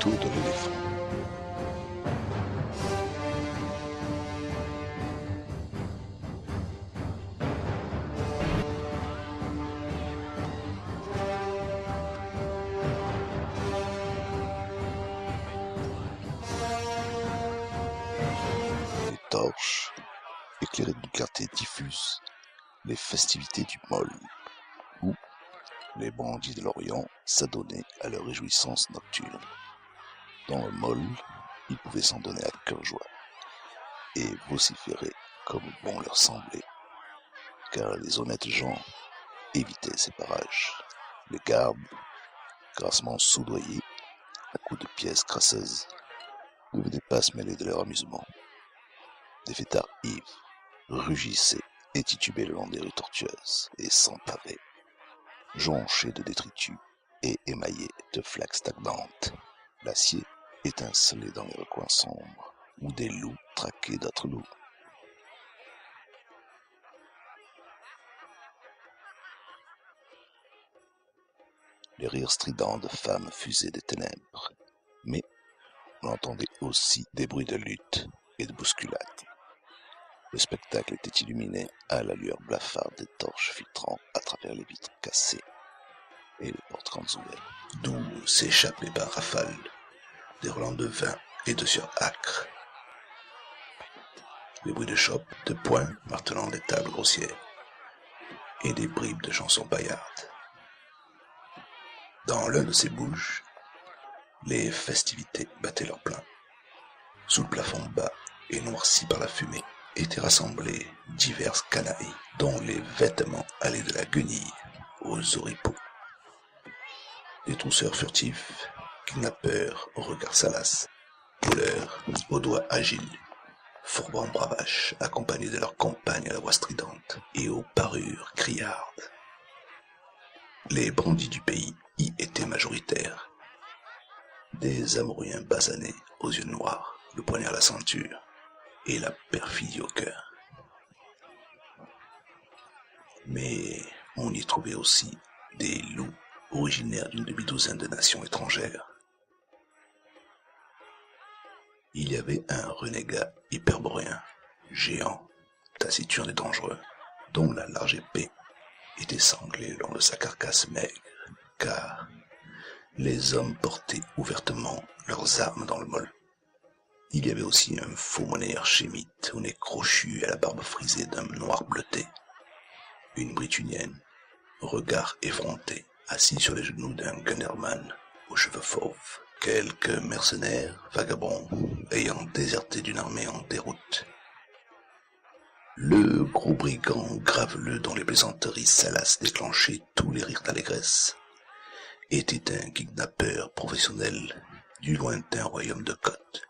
tour de l'éléphant. Les torches, éclairées d'une clarté diffuse, les festivités du Môle, où les bandits de l'Orient s'adonnaient à leurs réjouissances nocturnes. Dans le Môle, ils pouvaient s'en donner à cœur joie et vociférer comme bon leur semblait, car les honnêtes gens évitaient ces parages. Les gardes, grassement soudoyés à coups de pièces crasseuses, ne venaient pas se mêler de leur amusement. Des fêtards ivres rugissaient et titubaient le long des rues tortueuses et sans pavés, jonchés de détritus et émaillés de flaques stagnantes. L'acier étincelait dans les recoins sombres, où des loups traquaient d'autres loups. Les rires stridents de femmes fusaient des ténèbres, mais on entendait aussi des bruits de lutte et de bousculade. Le spectacle était illuminé à la lueur blafarde des torches filtrant à travers les vitres cassées et les portes grandes ouvertes, d'où s'échappaient par rafales des relents de vin et de sueur âcre. Les bruits de chopes, de poings martelant des tables grossières et des bribes de chansons paillardes. Dans l'un de ces bouges, les festivités battaient leur plein. Sous le plafond bas et noirci par la fumée, étaient rassemblées diverses canailles, dont les vêtements allaient de la guenille aux oripeaux. Des trousseurs furtifs, kidnappeurs aux regards salaces, voleurs aux doigts agiles, fourbant bravaches, accompagnés de leurs compagnes à la voix stridente et aux parures criardes. Les bandits du pays y étaient majoritaires. Des Amoriens basanés aux yeux noirs, le poignard à la ceinture et la perfidie au cœur. Mais on y trouvait aussi des loups originaires d'une demi-douzaine de nations étrangères. Il y avait un renégat hyperboréen, géant, taciturne et dangereux, dont la large épée était sanglée le long de sa carcasse maigre, car les hommes portaient ouvertement leurs armes dans le Môle. Il y avait aussi un faux monnayeur chémite au nez crochu et à la barbe frisée d'un noir bleuté, une britunienne, au regard effronté, assis sur les genoux d'un gunnerman aux cheveux fauves, quelques mercenaires vagabonds ayant déserté d'une armée en déroute. Le gros brigand graveleux dont les plaisanteries salaces déclenchaient tous les rires d'allégresse était un kidnappeur professionnel du lointain royaume de Côte.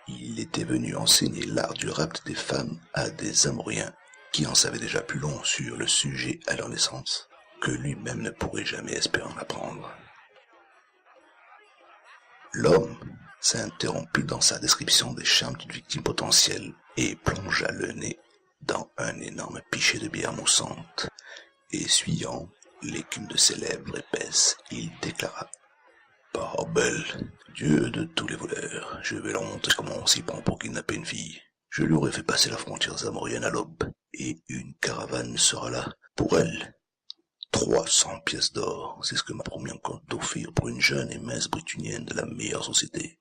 Il était venu enseigner l'art du rapt des femmes à des Amoriens qui en savaient déjà plus long sur le sujet à leur naissance que lui-même ne pourrait jamais espérer en apprendre. L'homme s'interrompit dans sa description des charmes d'une victime potentielle et plongea le nez dans un énorme pichet de bière moussante. Essuyant l'écume de ses lèvres épaisses, il déclara: « Par belle, Dieu de tous les voleurs, je vais leur montrer comment on s'y prend pour kidnapper une fille. Je lui aurais fait passer la frontière zamorienne à l'aube, et une caravane sera là pour elle. 300 pièces d'or, c'est ce que m'a promis un comte d'offrir pour une jeune et mince britunienne de la meilleure société.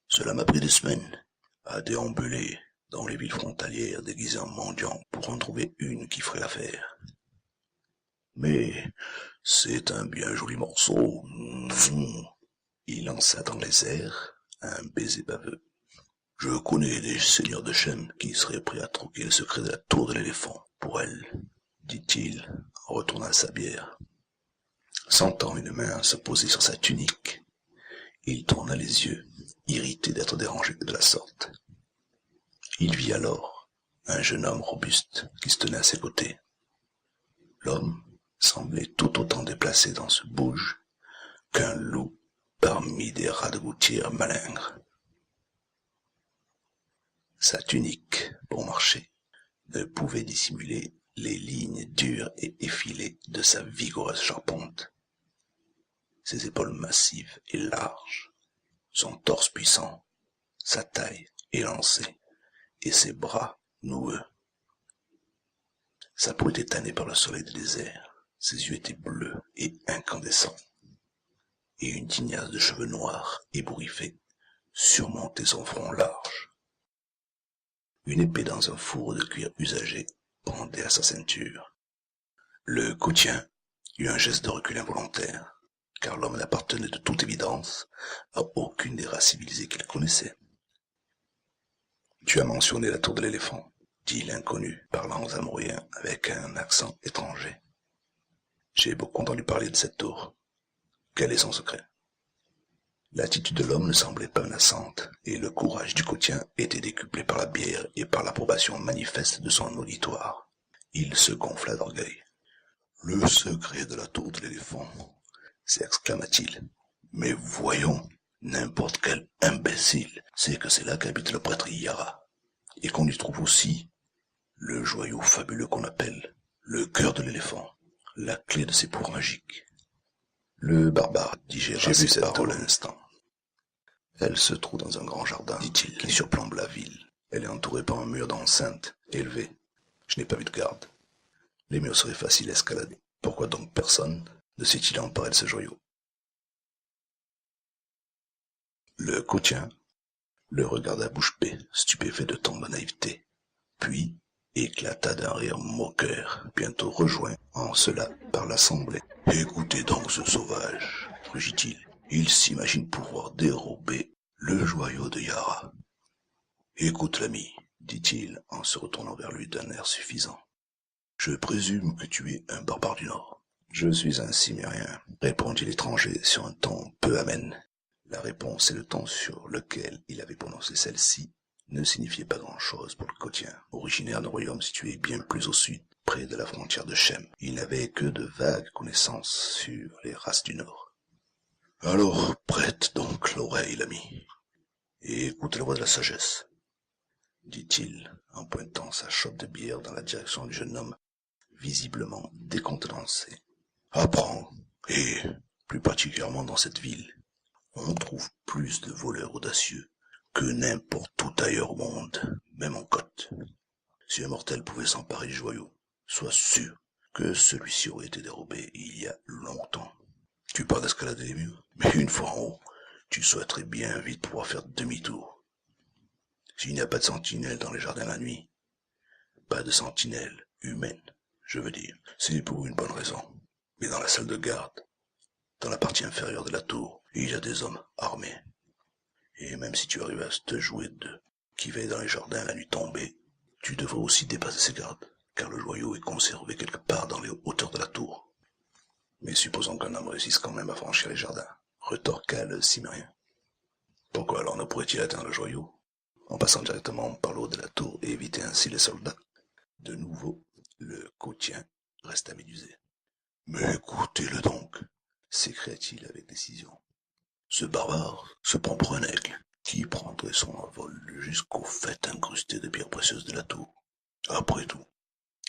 Cela m'a pris des semaines à déambuler dans les villes frontalières déguisées en mendiant pour en trouver une qui ferait l'affaire. Mais c'est un bien joli morceau. Il lança dans les airs un baiser baveux. Je connais des seigneurs de Chem qui seraient prêts à troquer le secret de la tour de l'éléphant pour elle, dit-il en retournant sa bière. Sentant une main se poser sur sa tunique, il tourna les yeux, irrité d'être dérangé de la sorte. Il vit alors un jeune homme robuste qui se tenait à ses côtés. L'homme semblait tout autant déplacé dans ce bouge qu'un loup parmi des rats de gouttière malingres. Sa tunique, bon marché, ne pouvait dissimuler les lignes dures et effilées de sa vigoureuse charpente. ses épaules massives et larges, son torse puissant, sa taille élancée et ses bras noueux. Sa peau était tannée par le soleil du désert, ses yeux étaient bleus et incandescents, et une tignasse de cheveux noirs ébouriffés surmontait son front large. Une épée dans un fourreau de cuir usagé pendait à sa ceinture. Le Coutien eut un geste de recul involontaire, car l'homme n'appartenait de toute évidence à aucune des races civilisées qu'il connaissait. « Tu as mentionné la tour de l'éléphant », dit l'inconnu, parlant aux Amouriens avec un accent étranger. « J'ai beaucoup entendu parler de cette tour. Quel est son secret ?» L'attitude de l'homme ne semblait pas menaçante, et le courage du Coutien était décuplé par la bière et par l'approbation manifeste de son auditoire. Il se gonfla d'orgueil. « Le secret de la tour de l'éléphant !» s'exclama-t-il. « Mais voyons, n'importe quel imbécile sait que c'est là qu'habite le prêtre Yara, et qu'on y trouve aussi le joyau fabuleux qu'on appelle le cœur de l'éléphant, la clé de ses pouvoirs magiques. » Le barbare digéra ces paroles un instant. « Elle se trouve dans un grand jardin, dit-il, qui surplombe la ville. Elle est entourée par un mur d'enceinte élevé. Je n'ai pas vu de garde. Les murs seraient faciles à escalader. Pourquoi donc personne ne s'est-il emparé de ce joyau ?» Le Coutien le regarda bouche bée, stupéfait de tant de naïveté, puis éclata d'un rire moqueur, bientôt rejoint en cela par l'assemblée. « Écoutez donc ce sauvage, rugit-il. Il s'imagine pouvoir dérober le joyau de Yara. »« Écoute l'ami, dit-il en se retournant vers lui d'un air suffisant. Je présume que tu es un barbare du Nord. »« Je suis un Cimérien, répondit l'étranger sur un ton peu amène. La réponse et le ton sur lequel il avait prononcé celle-ci ne signifiaient pas grand-chose pour le Coutien, originaire d'un royaume situé bien plus au sud, près de la frontière de Shem. Il n'avait que de vagues connaissances sur les races du Nord. « Alors prête donc l'oreille, l'ami, et écoute la voix de la sagesse, dit-il en pointant sa chope de bière dans la direction du jeune homme, visiblement décontenancé. Apprends, et plus particulièrement dans cette ville, on trouve plus de voleurs audacieux que n'importe où ailleurs au monde, même en côte. Si un mortel pouvait s'emparer du joyau, sois sûr que celui-ci aurait été dérobé il y a longtemps. Tu parles d'escalader les murs, mais une fois en haut, tu souhaiterais bien vite pouvoir faire demi-tour. S'il n'y a pas de sentinelle dans les jardins la nuit, pas de sentinelle humaine, je veux dire, c'est pour une bonne raison. Mais dans la salle de garde, dans la partie inférieure de la tour, il y a des hommes armés. Et même si tu arrives à te jouer d'eux, qui veillent dans les jardins la nuit tombée, tu devrais aussi dépasser ces gardes, car le joyau est conservé quelque part dans les hauteurs de la tour. Mais supposons qu'un homme réussisse quand même à franchir les jardins, retorqua le Cimérien. Pourquoi alors ne pourrait-il atteindre le joyau, en passant directement par le haut de la tour et éviter ainsi les soldats? De nouveau, le Coutien resta médusé. Mais écoutez-le donc, s'écria-t-il avec décision. Ce barbare se prend pour un aigle, qui prendrait son envol jusqu'au faîte incrusté de pierres précieuses de la tour. Après tout,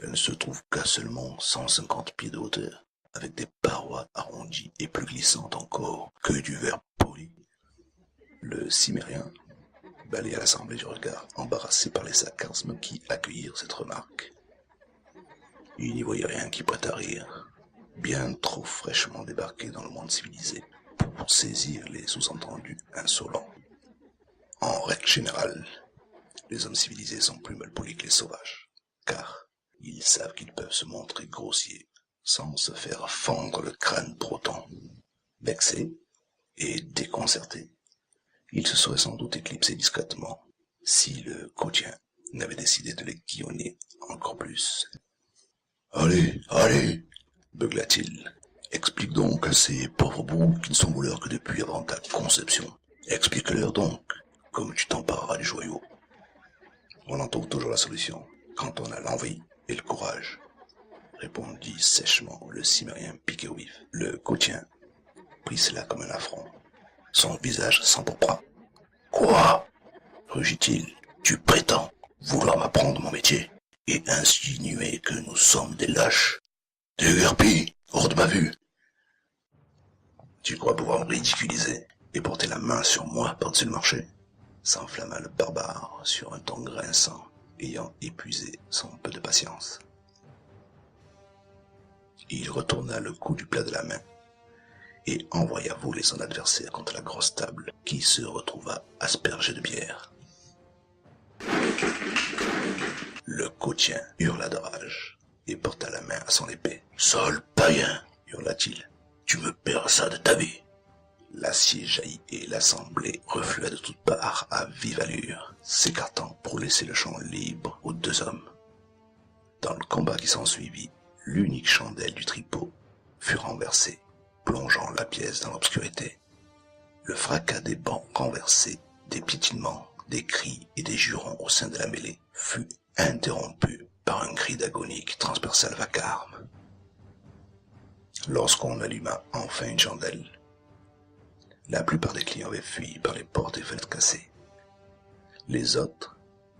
elle ne se trouve qu'à seulement 150 pieds de hauteur, avec des parois arrondies et plus glissantes encore que du verre poli. Le Cimérien balaya l'assemblée du regard, embarrassé par les sarcasmes qui accueillirent cette remarque. Il n'y voyait rien qui prête à rire, bien trop fraîchement débarqué dans le monde civilisé pour saisir les sous-entendus insolents. En règle générale, les hommes civilisés sont plus malpolis que les sauvages, car ils savent qu'ils peuvent se montrer grossiers sans se faire fendre le crâne breton. Vexé et déconcerté, il se serait sans doute éclipsé discrètement si le Coutien n'avait décidé de l'aiguillonner encore plus. « Allez, allez !» beugla-t-il. « Explique donc à ces pauvres bouts qui ne sont voleurs que depuis avant ta conception. Explique-leur donc comme tu t'empareras du joyau. On en trouve toujours la solution quand on a l'envie et le courage, » répondit sèchement le Cimérien piqué au vif. Le Coutien prit cela comme un affront. Son visage s'empourpra. « Quoi ?» rugit-il. « Tu prétends vouloir m'apprendre mon métier et insinuer que nous sommes des lâches, des guerpilles, hors de ma vue. » Tu crois pouvoir me ridiculiser et porter la main sur moi par-dessus le marché? S'enflamma le barbare sur un ton grinçant, ayant épuisé son peu de patience. Il retourna le coup du plat de la main et envoya voler son adversaire contre la grosse table qui se retrouva aspergée de bière. Le Côtien hurla de rage et porta la main à son épée. « Sale païen !» hurla-t-il. « Tu me paieras ça de ta vie !» L'acier jaillit et l'assemblée reflua de toutes parts à vive allure, s'écartant pour laisser le champ libre aux deux hommes. Dans le combat qui s'ensuivit, l'unique chandelle du tripot fut renversée, plongeant la pièce dans l'obscurité. Le fracas des bancs renversés, des piétinements, des cris et des jurons au sein de la mêlée fut interrompu par un cri d'agonie qui transperça le vacarme. Lorsqu'on alluma enfin une chandelle, la plupart des clients avaient fui par les portes et fenêtres cassées. Les autres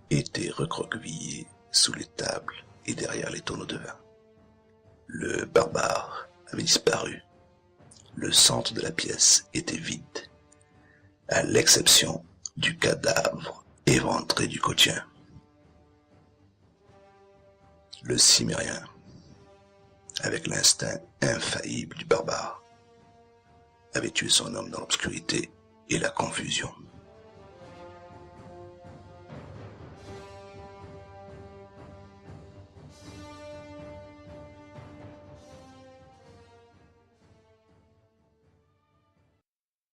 étaient recroquevillés sous les tables et derrière les tonneaux de vin. Le barbare avait disparu. Le centre de la pièce était vide, à l'exception du cadavre éventré du Côtien. Le Cimmérien, avec l'instinct infaillible du barbare, avait tué son homme dans l'obscurité et la confusion.